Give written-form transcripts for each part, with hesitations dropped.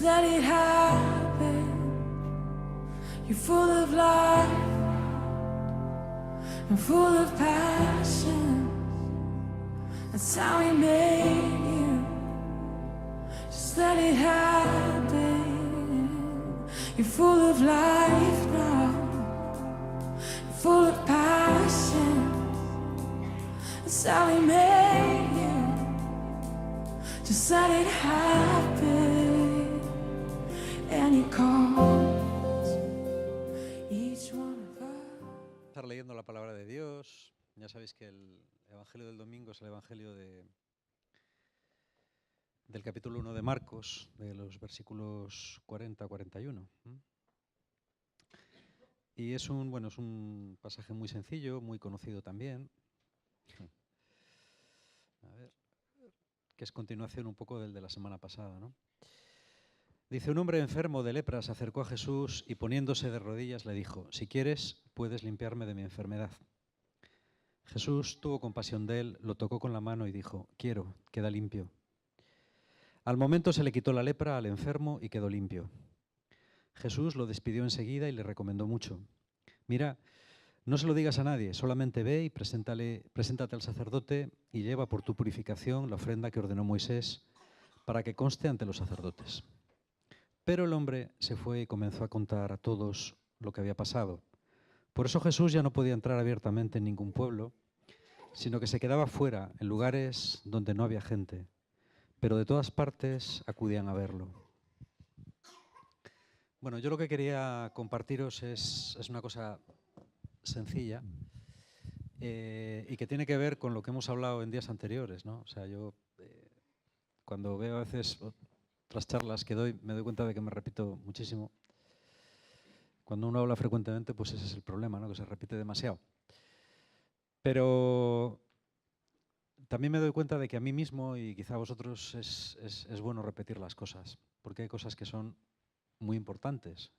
let it happen. You're full of life and full of passion. That's how He made you. Just let it happen. You're full of life now, you're full of passion. That's how He made you. Just let it happen. And He calls each one of us. Estar leyendo la palabra de Dios. Ya sabéis que el Evangelio del domingo es el Evangelio del capítulo 1 de Marcos, de los versículos 40 a 41. Y es un pasaje muy sencillo, muy conocido también. A ver, que es continuación un poco del de la semana pasada, ¿no? Dice: un hombre enfermo de lepra se acercó a Jesús y poniéndose de rodillas le dijo: si quieres, puedes limpiarme de mi enfermedad. Jesús tuvo compasión de él, lo tocó con la mano y dijo: quiero, queda limpio. Al momento se le quitó la lepra al enfermo y quedó limpio. Jesús lo despidió enseguida y le recomendó mucho: mira, no se lo digas a nadie, solamente ve y preséntate al sacerdote y lleva por tu purificación la ofrenda que ordenó Moisés para que conste ante los sacerdotes. Pero el hombre se fue y comenzó a contar a todos lo que había pasado. Por eso Jesús ya no podía entrar abiertamente en ningún pueblo, sino que se quedaba fuera, en lugares donde no había gente, pero de todas partes acudían a verlo. Bueno, yo lo que quería compartiros es una cosa sencilla y que tiene que ver con lo que hemos hablado en días anteriores, ¿no? O sea, yo cuando veo a veces otras charlas que doy, me doy cuenta de que me repito muchísimo. Cuando uno habla frecuentemente, pues ese es el problema, ¿no? Que se repite demasiado. Pero también me doy cuenta de que a mí mismo y quizá a vosotros es bueno repetir las cosas, porque hay cosas que son muy importantes,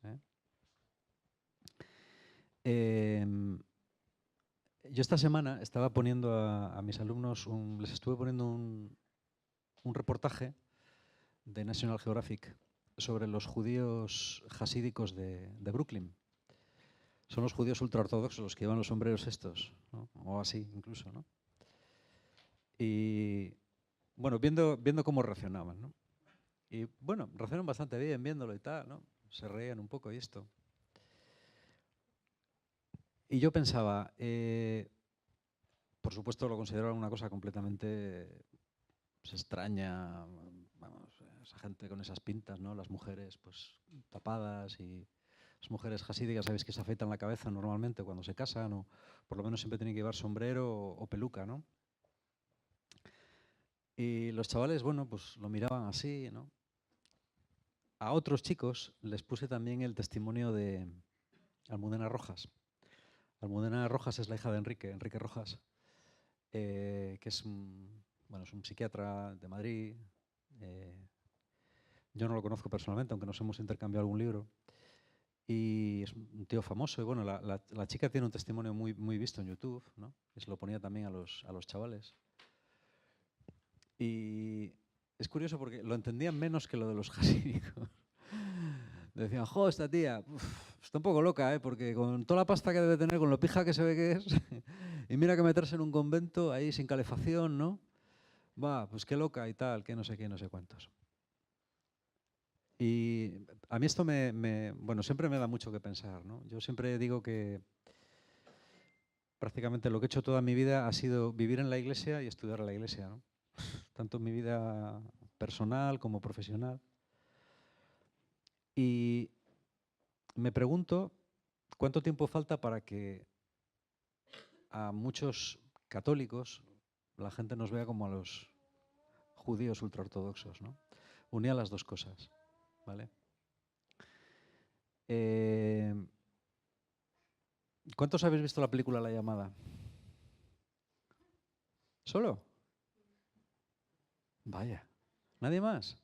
yo esta semana estaba poniendo a mis alumnos, les estuve poniendo un reportaje de National Geographic sobre los judíos jasídicos de Brooklyn. Son los judíos ultraortodoxos los que llevan los sombreros estos, ¿no? O así incluso, ¿no? Y bueno, viendo cómo reaccionaban, ¿no? Y bueno, reaccionaron bastante bien viéndolo y tal, ¿no? Se reían un poco y esto. Y yo pensaba, por supuesto lo consideraban una cosa completamente extraña, vamos, esa gente con esas pintas, ¿no? Las mujeres pues tapadas, y las mujeres jasídicas, sabéis que se afeitan la cabeza normalmente cuando se casan, o por lo menos siempre tienen que llevar sombrero o peluca, ¿no? Y los chavales, bueno, pues lo miraban así, ¿no? A otros chicos les puse también el testimonio de Almudena Rojas. Almudena Rojas es la hija de Enrique Rojas, que es un psiquiatra de Madrid. Yo no lo conozco personalmente, aunque nos hemos intercambiado algún libro. Y es un tío famoso. Y bueno, la chica tiene un testimonio muy visto en YouTube, ¿no? Y se lo ponía también a los chavales. Y es curioso porque lo entendían menos que lo de los jasídicos. Decían: jo, esta tía está un poco loca, porque con toda la pasta que debe tener, con lo pija que se ve que es, y mira que meterse en un convento ahí sin calefacción, ¿no? Va, pues qué loca y tal, que no sé qué, no sé cuántos. Y a mí esto siempre me da mucho que pensar, ¿no? Yo siempre digo que prácticamente lo que he hecho toda mi vida ha sido vivir en la iglesia y estudiar en la iglesia, ¿no? Tanto en mi vida personal como profesional. Y me pregunto cuánto tiempo falta para que a muchos católicos la gente nos vea como a los judíos ultraortodoxos, ¿no? Unía las dos cosas, ¿vale? ¿Cuántos habéis visto la película La llamada? ¿Solo? Vaya. ¿Nadie más?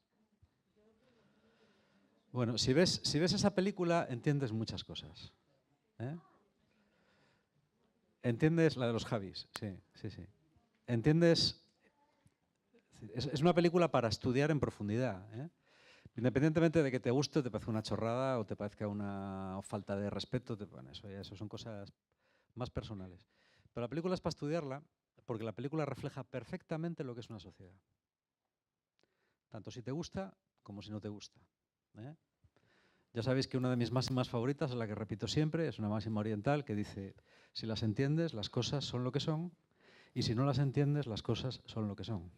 Bueno, si ves esa película, entiendes muchas cosas. ¿Entiendes? La de los Javis, sí. ¿Entiendes? Es una película para estudiar en profundidad, Independientemente de que te guste, o te parezca una chorrada o te parezca una falta de respeto, bueno, eso son cosas más personales. Pero la película es para estudiarla porque la película refleja perfectamente lo que es una sociedad. Tanto si te gusta como si no te gusta. ¿Eh? Ya sabéis que una de mis máximas favoritas es la que repito siempre, es una máxima oriental que dice, si las entiendes, las cosas son lo que son, y si no las entiendes, las cosas son lo que son.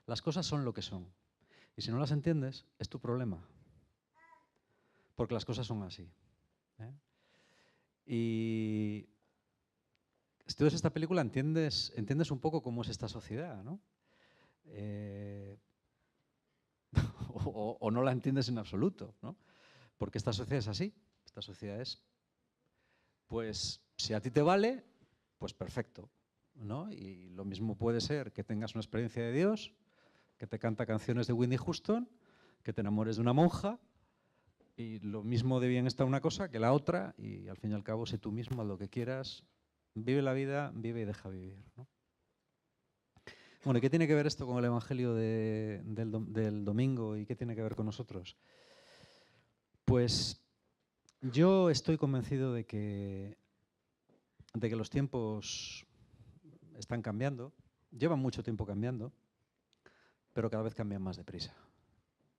Las cosas son lo que son. Y si no las entiendes, es tu problema. Porque las cosas son así. ¿Eh? Y si estudias esta película, entiendes un poco cómo es esta sociedad, ¿no? O no la entiendes en absoluto, ¿no? Porque esta sociedad es así. Esta sociedad es, pues, si a ti te vale, pues perfecto, ¿no? Y lo mismo puede ser que tengas una experiencia de Dios, que te canta canciones de Whitney Houston, que te enamores de una monja, y lo mismo de bien está una cosa que la otra, y al fin y al cabo, sé tú mismo, haz lo que quieras, vive la vida, vive y deja vivir, ¿no? Bueno, ¿y qué tiene que ver esto con el Evangelio del domingo y qué tiene que ver con nosotros? Pues yo estoy convencido de que los tiempos están cambiando, llevan mucho tiempo cambiando, pero cada vez cambian más deprisa.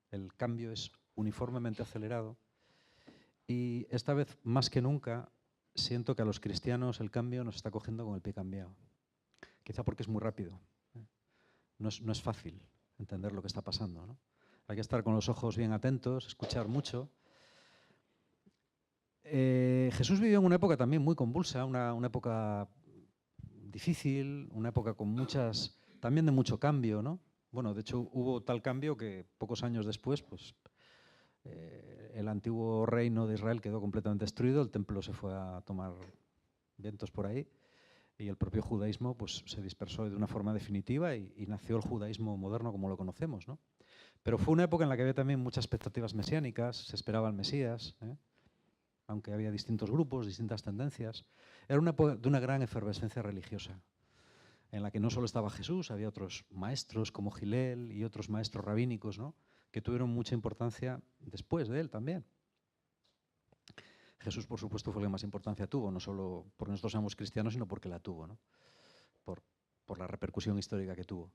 El cambio es uniformemente acelerado y esta vez más que nunca siento que a los cristianos el cambio nos está cogiendo con el pie cambiado. Quizá porque es muy rápido. No es fácil entender lo que está pasando, ¿no? Hay que estar con los ojos bien atentos, escuchar mucho. Jesús vivió en una época también muy convulsa, una época difícil, una época con también de mucho cambio, ¿no? Bueno, de hecho hubo tal cambio que pocos años después, pues, el antiguo reino de Israel quedó completamente destruido, el templo se fue a tomar vientos por ahí y el propio judaísmo, pues, se dispersó de una forma definitiva y nació el judaísmo moderno como lo conocemos, ¿no? Pero fue una época en la que había también muchas expectativas mesiánicas, se esperaba el Mesías, aunque había distintos grupos, distintas tendencias. Era una época de una gran efervescencia religiosa, en la que no solo estaba Jesús, había otros maestros como Gilel y otros maestros rabínicos, ¿no?, que tuvieron mucha importancia después de él también. Jesús, por supuesto, fue el que más importancia tuvo, no solo porque nosotros somos cristianos, sino porque la tuvo, ¿no?, por la repercusión histórica que tuvo.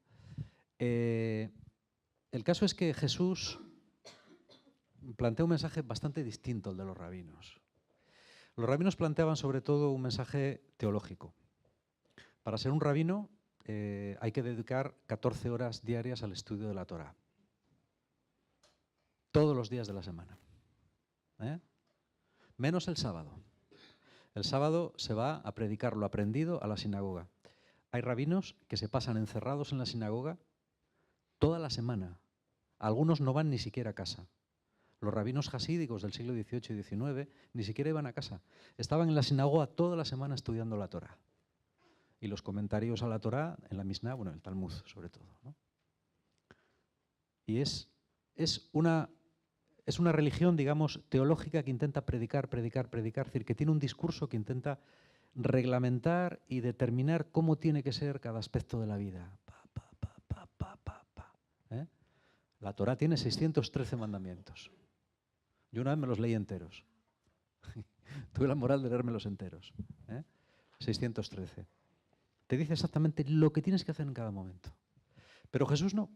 El caso es que Jesús plantea un mensaje bastante distinto al de los rabinos. Los rabinos planteaban sobre todo un mensaje teológico. Para ser un rabino hay que dedicar 14 horas diarias al estudio de la Torá. Todos los días de la semana. Menos el sábado. El sábado se va a predicar lo aprendido a la sinagoga. Hay rabinos que se pasan encerrados en la sinagoga toda la semana. Algunos no van ni siquiera a casa. Los rabinos hasídicos del siglo XVIII y XIX ni siquiera iban a casa. Estaban en la sinagoga toda la semana estudiando la Torá. Y los comentarios a la Torá en la Misná, bueno, el Talmud sobre todo, ¿no? Y es una religión, digamos, teológica que intenta predicar, es decir, que tiene un discurso que intenta reglamentar y determinar cómo tiene que ser cada aspecto de la vida. La Torá tiene 613 mandamientos. Yo una vez me los leí enteros. Tuve la moral de leérmelos enteros. 613. Te dice exactamente lo que tienes que hacer en cada momento. Pero Jesús no.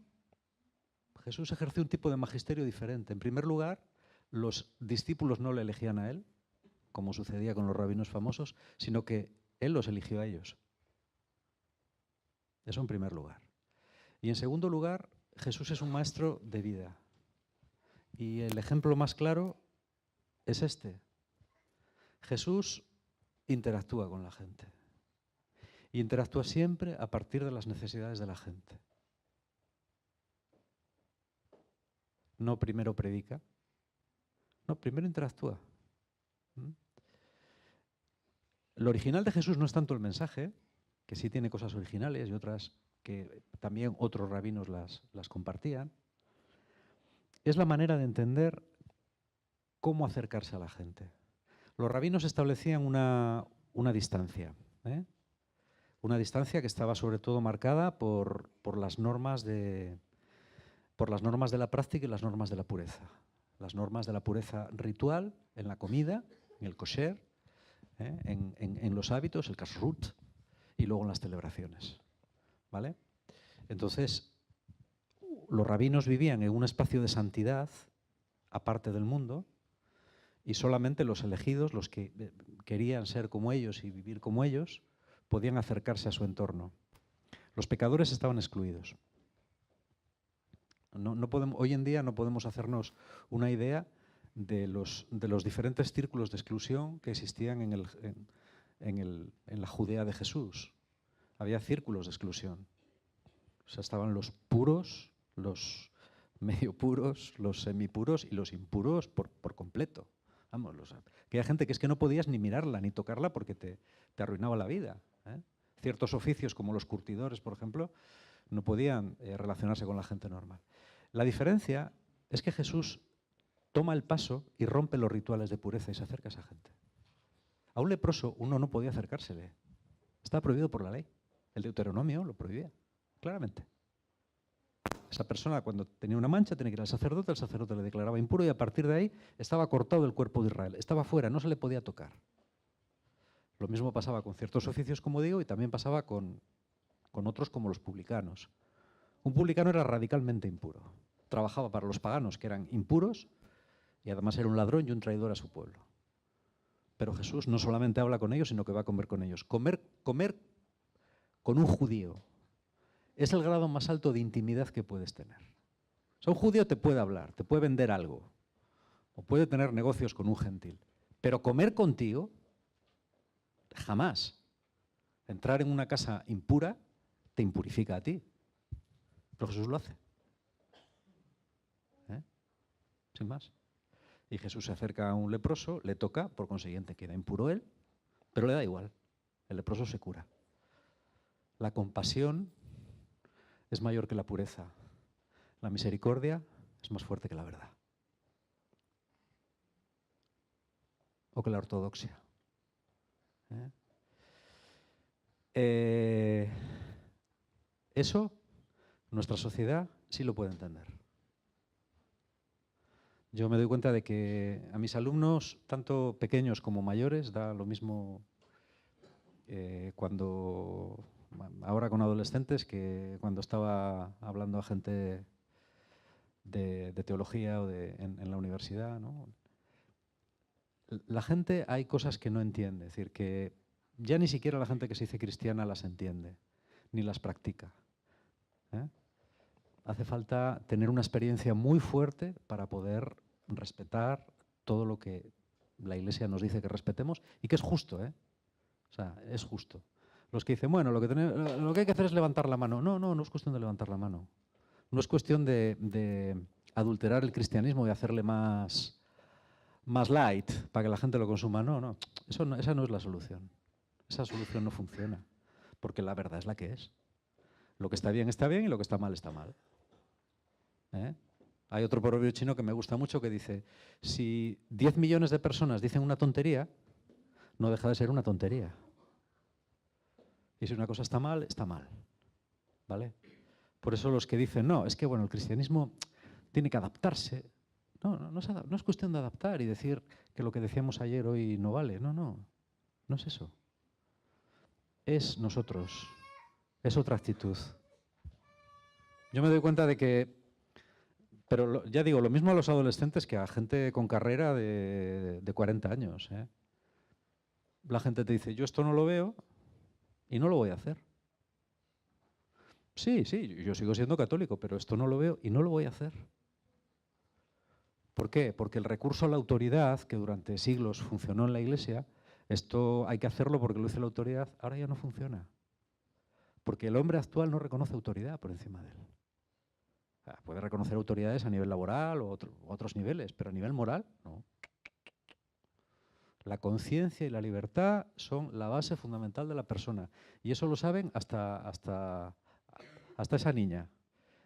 Jesús ejerció un tipo de magisterio diferente. En primer lugar, los discípulos no le elegían a él, como sucedía con los rabinos famosos, sino que él los eligió a ellos. Eso en primer lugar. Y en segundo lugar, Jesús es un maestro de vida. Y el ejemplo más claro es este. Jesús interactúa con la gente. Y interactúa siempre a partir de las necesidades de la gente. No primero predica, no, primero interactúa. Lo original de Jesús no es tanto el mensaje, que sí tiene cosas originales y otras que también otros rabinos las compartían. Es la manera de entender cómo acercarse a la gente. Los rabinos establecían una distancia, una distancia que estaba sobre todo marcada por las normas por las normas de la práctica y las normas de la pureza. Las normas de la pureza ritual en la comida, en el kosher, en los hábitos, el kashrut, y luego en las celebraciones. ¿Vale? Entonces, los rabinos vivían en un espacio de santidad aparte del mundo, y solamente los elegidos, los que querían ser como ellos y vivir como ellos, podían acercarse a su entorno. Los pecadores estaban excluidos. Hoy en día no podemos hacernos una idea de los diferentes círculos de exclusión que existían en la Judea de Jesús. Había círculos de exclusión. O sea, estaban los puros, los medio puros, los semipuros y los impuros por completo. Vamos, había gente que es que no podías ni mirarla ni tocarla porque te arruinaba la vida. Ciertos oficios, como los curtidores, por ejemplo, no podían relacionarse con la gente normal. La diferencia es que Jesús toma el paso y rompe los rituales de pureza y se acerca a esa gente. A un leproso uno no podía acercársele. Estaba prohibido por la ley. El Deuteronomio lo prohibía, claramente. Esa persona, cuando tenía una mancha, tenía que ir al sacerdote, el sacerdote le declaraba impuro y a partir de ahí estaba cortado del cuerpo de Israel. Estaba fuera, no se le podía tocar. Lo mismo pasaba con ciertos oficios, como digo, y también pasaba con otros como los publicanos. Un publicano era radicalmente impuro. Trabajaba para los paganos, que eran impuros, y además era un ladrón y un traidor a su pueblo. Pero Jesús no solamente habla con ellos, sino que va a comer con ellos. Comer con un judío es el grado más alto de intimidad que puedes tener. O sea, un judío te puede hablar, te puede vender algo, o puede tener negocios con un gentil. Pero comer contigo, jamás. Entrar en una casa impura te impurifica a ti. Pero Jesús lo hace. Sin más. Y Jesús se acerca a un leproso, le toca, por consiguiente queda impuro él, pero le da igual. El leproso se cura. La compasión es mayor que la pureza. La misericordia es más fuerte que la verdad. O que la ortodoxia. Eso nuestra sociedad sí lo puede entender. Yo me doy cuenta de que a mis alumnos, tanto pequeños como mayores, da lo mismo ahora con adolescentes que cuando estaba hablando a gente de teología o en la universidad, ¿no? La gente, hay cosas que no entiende, es decir, que ya ni siquiera la gente que se dice cristiana las entiende, ni las practica. Hace falta tener una experiencia muy fuerte para poder respetar todo lo que la Iglesia nos dice que respetemos y que es justo, O sea, es justo. Los que dicen, bueno, lo que hay que hacer es levantar la mano. No es cuestión de levantar la mano. No es cuestión de adulterar el cristianismo y hacerle más light para que la gente lo consuma. No. Esa no es la solución. Esa solución no funciona, porque la verdad es la que es. Lo que está bien y lo que está mal está mal. Hay otro proverbio chino que me gusta mucho que dice, si 10 millones de personas dicen una tontería, no deja de ser una tontería. Y si una cosa está mal, está mal. ¿Vale? Por eso los que dicen, no, es que bueno, el cristianismo tiene que adaptarse. No es cuestión de adaptar y decir que lo que decíamos ayer hoy no vale. No es eso. Es nosotros. Es otra actitud. Yo me doy cuenta de que, pero ya digo, lo mismo a los adolescentes que a gente con carrera de 40 años. La gente te dice, yo esto no lo veo y no lo voy a hacer. Sí, yo sigo siendo católico, pero esto no lo veo y no lo voy a hacer. ¿Por qué? Porque el recurso a la autoridad, que durante siglos funcionó en la Iglesia, esto hay que hacerlo porque lo dice la autoridad, ahora ya no funciona. Porque el hombre actual no reconoce autoridad por encima de él. O sea, puede reconocer autoridades a nivel laboral o otros niveles, pero a nivel moral, no. La conciencia y la libertad son la base fundamental de la persona. Y eso lo saben hasta esa niña.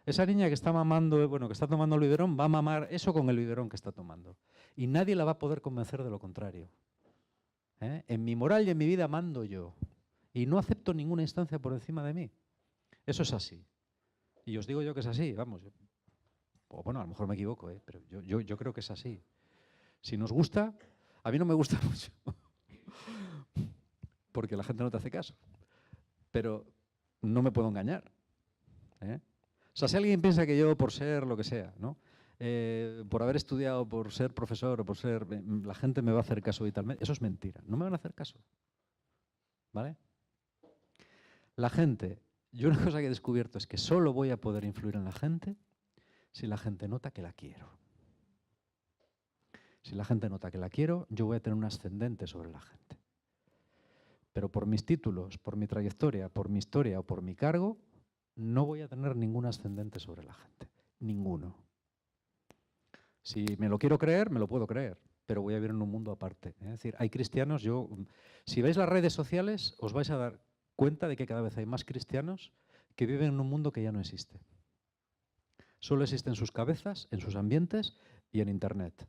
Esa niña que está mamando, que está tomando el biberón, va a mamar eso con el biberón que está tomando. Y nadie la va a poder convencer de lo contrario. En mi moral y en mi vida mando yo. Y no acepto ninguna instancia por encima de mí. Eso es así. Y os digo yo que es así, vamos. O bueno, a lo mejor me equivoco, pero yo creo que es así. Si nos gusta, a mí no me gusta mucho, porque la gente no te hace caso. Pero no me puedo engañar. O sea, si alguien piensa que yo, por ser lo que sea, ¿no? Por haber estudiado, por ser profesor o por ser... la gente me va a hacer caso vitalmente. Eso es mentira. No me van a hacer caso. ¿Vale? La gente... Yo una cosa que he descubierto es que solo voy a poder influir en la gente si la gente nota que la quiero. Si la gente nota que la quiero, yo voy a tener un ascendente sobre la gente. Pero por mis títulos, por mi trayectoria, por mi historia o por mi cargo, no voy a tener ningún ascendente sobre la gente. Ninguno. Si me lo quiero creer, me lo puedo creer, pero voy a vivir en un mundo aparte. Es decir, hay cristianos, si veis las redes sociales, os vais a dar cuenta de que cada vez hay más cristianos que viven en un mundo que ya no existe. Solo existe en sus cabezas, en sus ambientes y en Internet.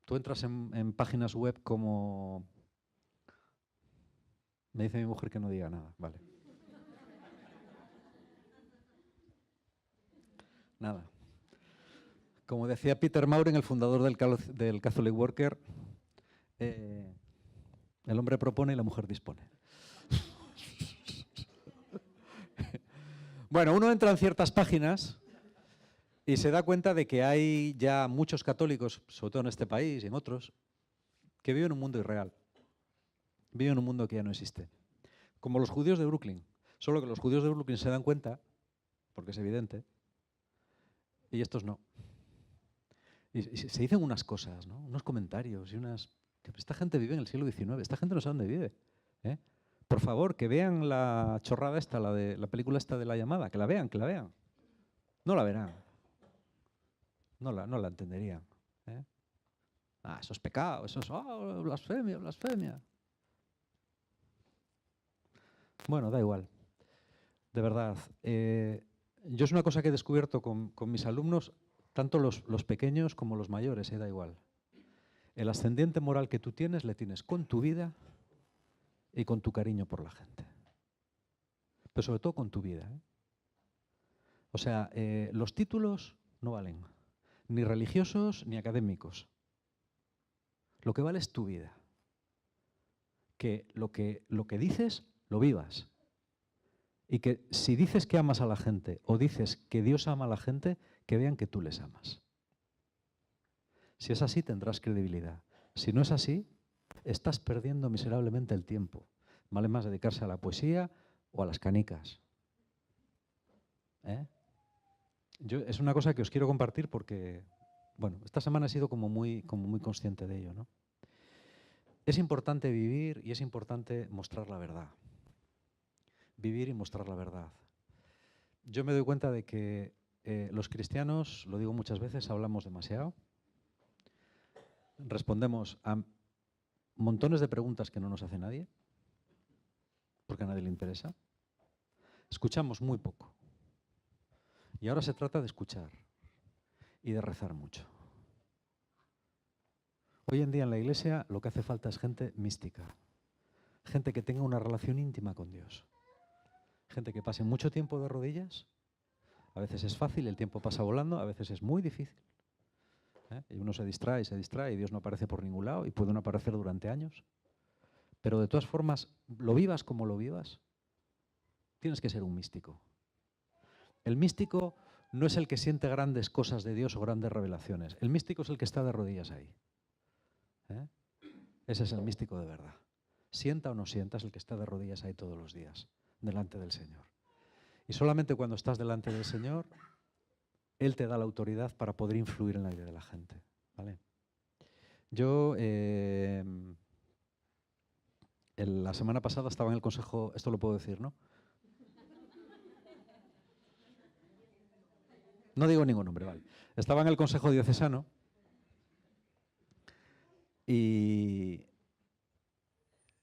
Tú entras en páginas web como... Me dice mi mujer que no diga nada, vale. Nada. Como decía Peter Mauren, el fundador del Catholic Worker, el hombre propone y la mujer dispone. Bueno, uno entra en ciertas páginas y se da cuenta de que hay ya muchos católicos, sobre todo en este país y en otros, que viven un mundo irreal. Viven un mundo que ya no existe. Como los judíos de Brooklyn. Solo que los judíos de Brooklyn se dan cuenta, porque es evidente, y estos no. Y se dicen unas cosas, ¿no? Unos comentarios y unas... Esta gente vive en el siglo XIX, esta gente no sabe dónde vive. Por favor, que vean la chorrada esta, la película esta de La Llamada, que la vean, que la vean. No la verán. No la entenderían. Eso es pecado, eso es blasfemia, blasfemia. Bueno, da igual. De verdad. Yo es una cosa que he descubierto con mis alumnos, tanto los pequeños como los mayores, da igual. El ascendiente moral que tú tienes, le tienes con tu vida y con tu cariño por la gente. Pero sobre todo con tu vida. O sea, los títulos no valen, ni religiosos ni académicos. Lo que vale es tu vida. Que lo que dices, lo vivas. Y que si dices que amas a la gente o dices que Dios ama a la gente, que vean que tú les amas. Si es así, tendrás credibilidad. Si no es así, estás perdiendo miserablemente el tiempo. Vale más dedicarse a la poesía o a las canicas. Es una cosa que os quiero compartir porque, bueno, esta semana he sido como muy consciente de ello, ¿no? Es importante vivir y es importante mostrar la verdad. Vivir y mostrar la verdad. Yo me doy cuenta de que los cristianos, lo digo muchas veces, hablamos demasiado. Respondemos a montones de preguntas que no nos hace nadie, porque a nadie le interesa. Escuchamos muy poco. Y ahora se trata de escuchar y de rezar mucho. Hoy en día en la Iglesia lo que hace falta es gente mística, gente que tenga una relación íntima con Dios, gente que pase mucho tiempo de rodillas. A veces es fácil, el tiempo pasa volando, a veces es muy difícil. Y uno se distrae y Dios no aparece por ningún lado y puede no aparecer durante años. Pero de todas formas, lo vivas como lo vivas, tienes que ser un místico. El místico no es el que siente grandes cosas de Dios o grandes revelaciones. El místico es el que está de rodillas ahí. Ese es el místico de verdad. Sienta o no sienta, es el que está de rodillas ahí todos los días, delante del Señor. Y solamente cuando estás delante del Señor, Él te da la autoridad para poder influir en la vida de la gente. ¿Vale? Yo, la semana pasada estaba en el consejo, esto lo puedo decir, ¿no? No digo ningún nombre, vale. Estaba en el consejo diocesano y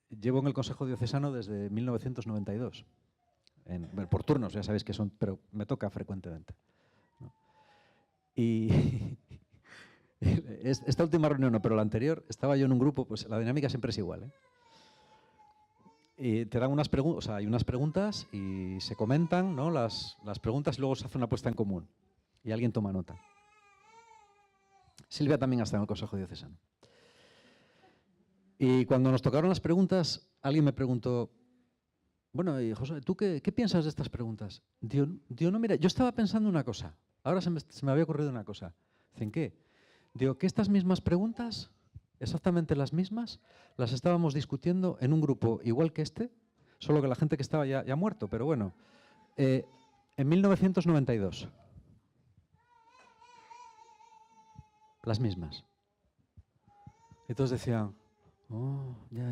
llevo en el consejo diocesano desde 1992. Por turnos, ya sabéis que son, pero me toca frecuentemente. Y esta última reunión no, pero la anterior, estaba yo en un grupo, pues la dinámica siempre es igual. Y te dan unas preguntas, o sea, hay unas preguntas y se comentan, ¿no? Las preguntas y luego se hace una puesta en común. Y alguien toma nota. Silvia también está en el Consejo Diocesano. Y cuando nos tocaron las preguntas, alguien me preguntó, bueno, y José, ¿tú qué piensas de estas preguntas? Digo, no, mira, yo estaba pensando una cosa. Ahora se me había ocurrido una cosa. ¿En qué? Digo, que estas mismas preguntas, exactamente las mismas, las estábamos discutiendo en un grupo igual que este, solo que la gente que estaba ya ha muerto, pero bueno, en 1992. Las mismas. Y todos decían, oh, ya.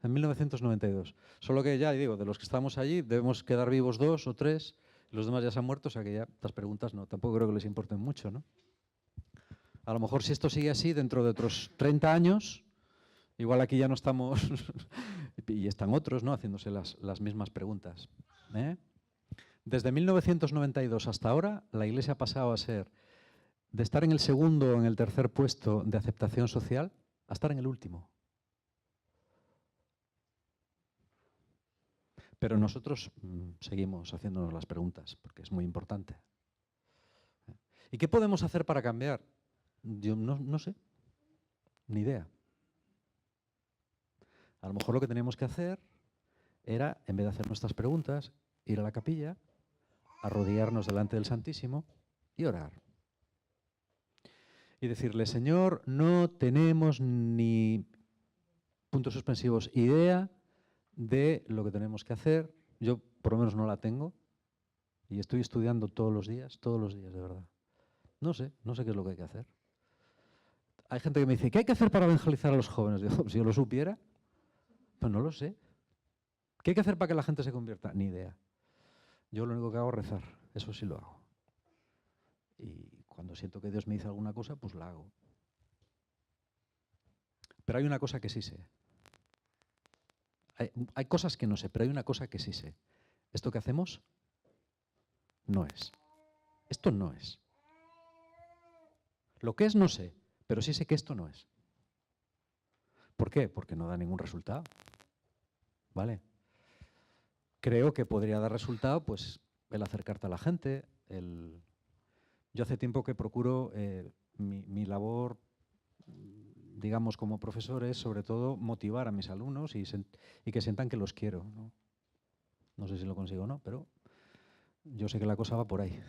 En 1992. Solo que ya, digo, de los que estamos allí, debemos quedar vivos 2 o 3, y los demás ya se han muerto, o sea que ya estas preguntas no, tampoco creo que les importen mucho, ¿no? A lo mejor si esto sigue así, dentro de otros 30 años, igual aquí ya no estamos, y están otros, ¿no?, haciéndose las mismas preguntas. Desde 1992 hasta ahora, la Iglesia ha pasado a ser, de estar en el segundo o en el tercer puesto de aceptación social, a estar en el último. Pero nosotros seguimos haciéndonos las preguntas, porque es muy importante. ¿Y qué podemos hacer para cambiar? Yo no sé, ni idea. A lo mejor lo que teníamos que hacer era, en vez de hacer nuestras preguntas, ir a la capilla, arrodillarnos delante del Santísimo y orar. Y decirle, Señor, no tenemos ni puntos suspensivos idea de lo que tenemos que hacer. Yo por lo menos no la tengo y estoy estudiando todos los días, de verdad. No sé qué es lo que hay que hacer. Hay gente que me dice, ¿qué hay que hacer para evangelizar a los jóvenes? Digo, si yo lo supiera, pues no lo sé. ¿Qué hay que hacer para que la gente se convierta? Ni idea. Yo lo único que hago es rezar, eso sí lo hago. Y cuando siento que Dios me dice alguna cosa, pues la hago. Pero hay una cosa que sí sé. Hay cosas que no sé, pero hay una cosa que sí sé. Esto que hacemos no es. Esto no es. Lo que es no sé, pero sí sé que esto no es. ¿Por qué? Porque no da ningún resultado. ¿Vale? Creo que podría dar resultado pues el acercarte a la gente. Yo hace tiempo que procuro mi labor, digamos, como profesor es sobre todo motivar a mis alumnos y que sientan que los quiero, ¿no? No sé si lo consigo o no, pero yo sé que la cosa va por ahí.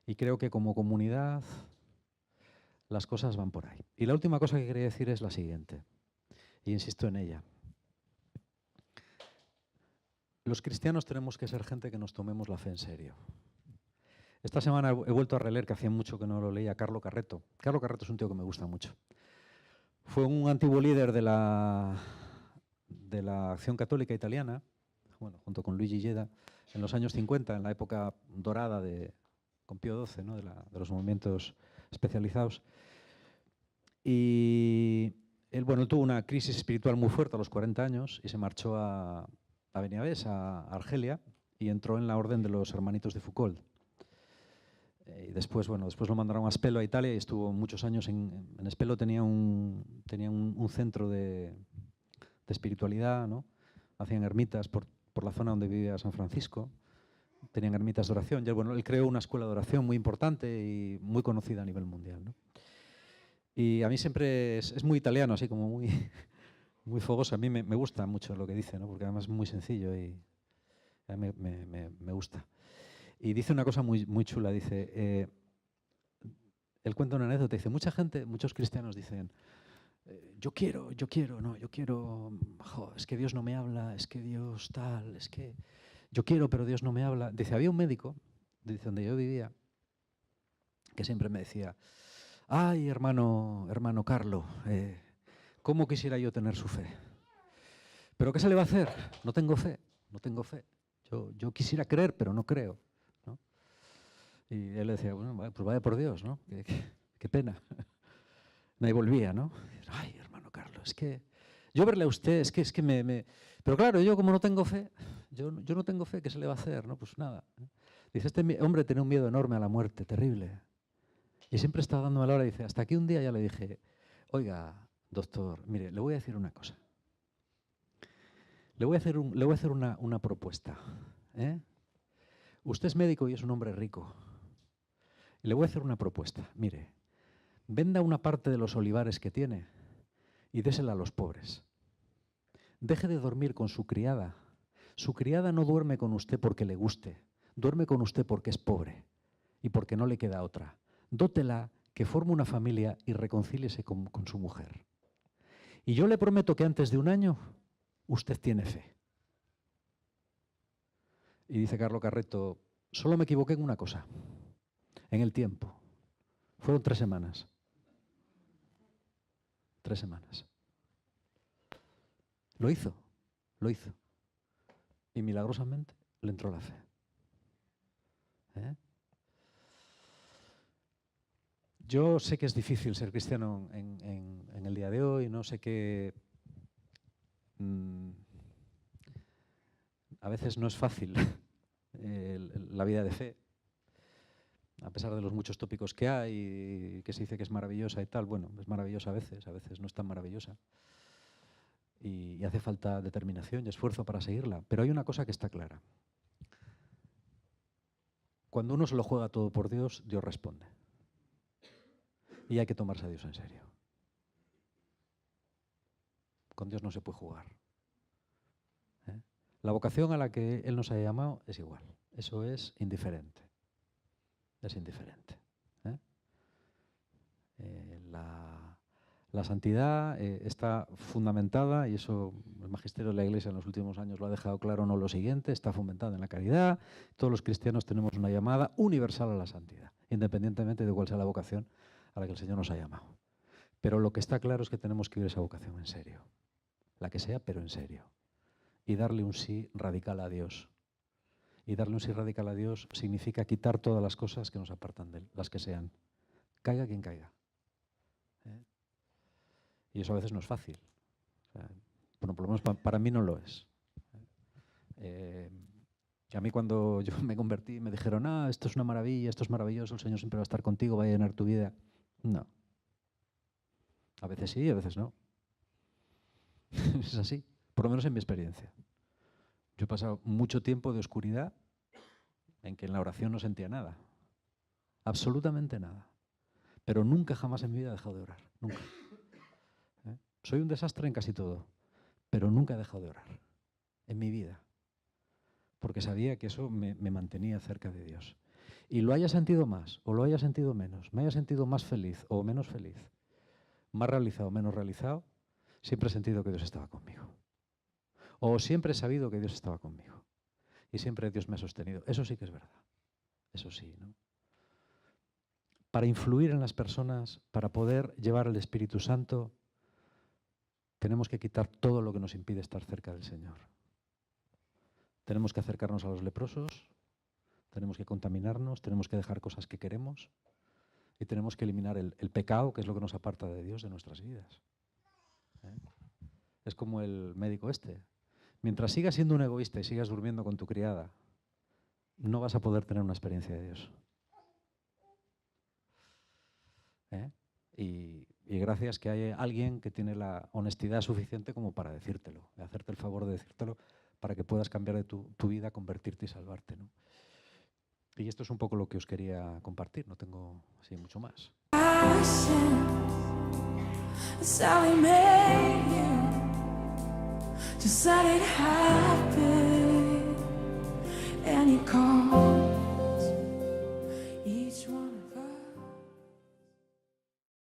Y creo que como comunidad las cosas van por ahí. Y la última cosa que quería decir es la siguiente, y insisto en ella. Los cristianos tenemos que ser gente que nos tomemos la fe en serio. Esta semana he vuelto a releer, que hacía mucho que no lo leía, Carlo Carretto. Carlo Carretto es un tío que me gusta mucho. Fue un antiguo líder de la Acción Católica Italiana, bueno, junto con Luigi Lleda, en los años 50, en la época dorada con Pío XII, ¿no?, de los movimientos especializados. Y él tuvo una crisis espiritual muy fuerte a los 40 años y se marchó a Beniavés, a Argelia, y entró en la orden de los hermanitos de Foucault. Y después lo mandaron a Spelo, a Italia, y estuvo muchos años en Spelo. Tenía un centro de espiritualidad, ¿no? Hacían ermitas por la zona donde vivía San Francisco. Tenían ermitas de oración. Y él creó una escuela de oración muy importante y muy conocida a nivel mundial, ¿no? Y a mí siempre es muy italiano, así como muy fogoso. A mí me gusta mucho lo que dice, ¿no? Porque además es muy sencillo y a mí me gusta. Y dice una cosa muy chula, dice, él cuenta una anécdota, dice, muchos cristianos dicen, yo quiero, es que Dios no me habla, es que Dios tal, es que yo quiero, pero Dios no me habla. Dice, había un médico, dice, donde yo vivía, que siempre me decía, ay, hermano Carlo, ¿cómo quisiera yo tener su fe? ¿Pero qué se le va a hacer? No tengo fe. Yo quisiera creer, pero no creo, ¿no? Y él decía, bueno, pues vaya por Dios, ¿no? Qué pena. Y volvía, ¿no? Ay, hermano Carlos, es que yo verle a usted, es que me... Pero claro, yo como no tengo fe, yo no tengo fe, ¿qué se le va a hacer? No, pues nada. Dice, este hombre tiene un miedo enorme a la muerte, terrible. Y siempre está dándome la hora y dice, hasta aquí un día ya le dije, oiga, doctor, mire, le voy a decir una cosa. Le voy a hacer una propuesta. Usted es médico y es un hombre rico. Le voy a hacer una propuesta. Mire, venda una parte de los olivares que tiene y désela a los pobres. Deje de dormir con su criada. Su criada no duerme con usted porque le guste. Duerme con usted porque es pobre y porque no le queda otra. Dótela, que forme una familia y reconcíliese con su mujer. Y yo le prometo que antes de un año usted tiene fe. Y dice Carlo Carretto, solo me equivoqué en una cosa, en el tiempo. Fueron 3 semanas. 3 semanas. Lo hizo. Y milagrosamente le entró la fe. Yo sé que es difícil ser cristiano en el día de hoy, no sé que a veces no es fácil la vida de fe, a pesar de los muchos tópicos que hay y que se dice que es maravillosa y tal. Bueno, es maravillosa a veces no es tan maravillosa. Y hace falta determinación y esfuerzo para seguirla. Pero hay una cosa que está clara. Cuando uno se lo juega todo por Dios, Dios responde. Y hay que tomarse a Dios en serio. Con Dios no se puede jugar. La vocación a la que Él nos ha llamado es igual. Eso es indiferente. Es indiferente. La santidad está fundamentada, y eso el magisterio de la Iglesia en los últimos años lo ha dejado claro, no lo siguiente, está fundamentada en la caridad. Todos los cristianos tenemos una llamada universal a la santidad, independientemente de cuál sea la vocación a la que el Señor nos ha llamado. Pero lo que está claro es que tenemos que vivir esa vocación en serio, la que sea, pero en serio, y darle un sí radical a Dios. Y darle un sí radical a Dios significa quitar todas las cosas que nos apartan de Él, las que sean. Caiga quien caiga. Y eso a veces no es fácil. O sea, bueno, por lo menos para mí no lo es. A mí cuando yo me convertí me dijeron, esto es una maravilla, esto es maravilloso, el Señor siempre va a estar contigo, va a llenar tu vida. No. A veces sí, a veces no. Es así, por lo menos en mi experiencia. Yo he pasado mucho tiempo de oscuridad en que en la oración no sentía nada. Absolutamente nada. Pero nunca jamás en mi vida he dejado de orar. Nunca. Soy un desastre en casi todo, pero nunca he dejado de orar en mi vida, porque sabía que eso me mantenía cerca de Dios. Y lo haya sentido más o lo haya sentido menos, me haya sentido más feliz o menos feliz, más realizado o menos realizado, siempre he sentido que Dios estaba conmigo. O siempre he sabido que Dios estaba conmigo. Y siempre Dios me ha sostenido. Eso sí que es verdad. Eso sí, ¿no? Para influir en las personas, para poder llevar al Espíritu Santo, tenemos que quitar todo lo que nos impide estar cerca del Señor. Tenemos que acercarnos a los leprosos, tenemos que contaminarnos, tenemos que dejar cosas que queremos y tenemos que eliminar el pecado, que es lo que nos aparta de Dios, de nuestras vidas. Es como el médico este. Mientras sigas siendo un egoísta y sigas durmiendo con tu criada, no vas a poder tener una experiencia de Dios. Y gracias que hay alguien que tiene la honestidad suficiente como para decírtelo, de hacerte el favor de decírtelo para que puedas cambiar de tu vida, convertirte y salvarte, ¿no? Y esto es un poco lo que os quería compartir, no tengo así mucho más. That's how He made you. Just let it happen. And He called